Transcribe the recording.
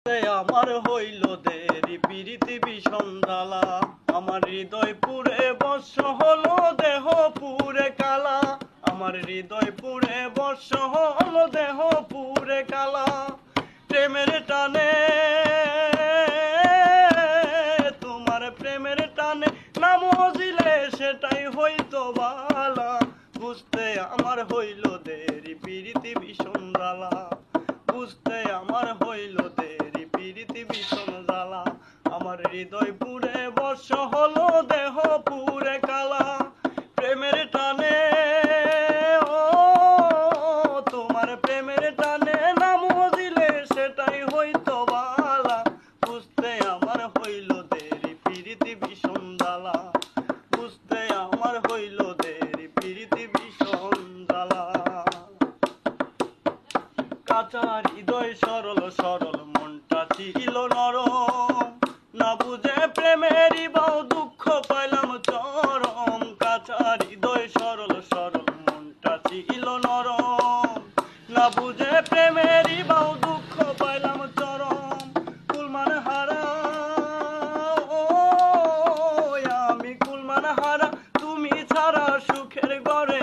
আমার হইল দেরি পিরিতি বিষম জ্বালা, আমার হৃদয় পুরে বর্ষ হলো দেহ পুরে কালা, আমার হৃদয় পুরে বর্ষ হলো দেহ পুরে কালা। প্রেমের টানে তোমার প্রেমের টানে না মজিলে সেটাই হইতো বালা, বুঝতে আমার হইল দেরি পিরিতি বিষম জ্বালা, বুঝতে আমার হইল দেরি পিরিতি বিষম জ্বালা, আমার হৃদয় পুরে বর্ষ হলো দেহ পুরে কালা। প্রেমের টানে ও তোমার প্রেমের টানে না মজিলে সেটাই হইতো বালা, বুঝতে আমার হইল দেরি পিরিতি বিষম জ্বালা, বুঝতে আমার হইল দেরি পিরিতি বিষম জ্বালা। কাঁচা হৃদয় সরল সরল মনটা ছিল নরম, না বুঝে প্রেমেরই বাও দুঃখ পাইলাম চরম। কাঁচা হৃদয় সরল সরল মনটা ছিল নরম, না বুঝে প্রেমেরই বাও দুঃখ পাইলাম চরম। কুলমান হারা ও আমি কুলমান হারা, তুমি ছাড়া সুখের ঘরে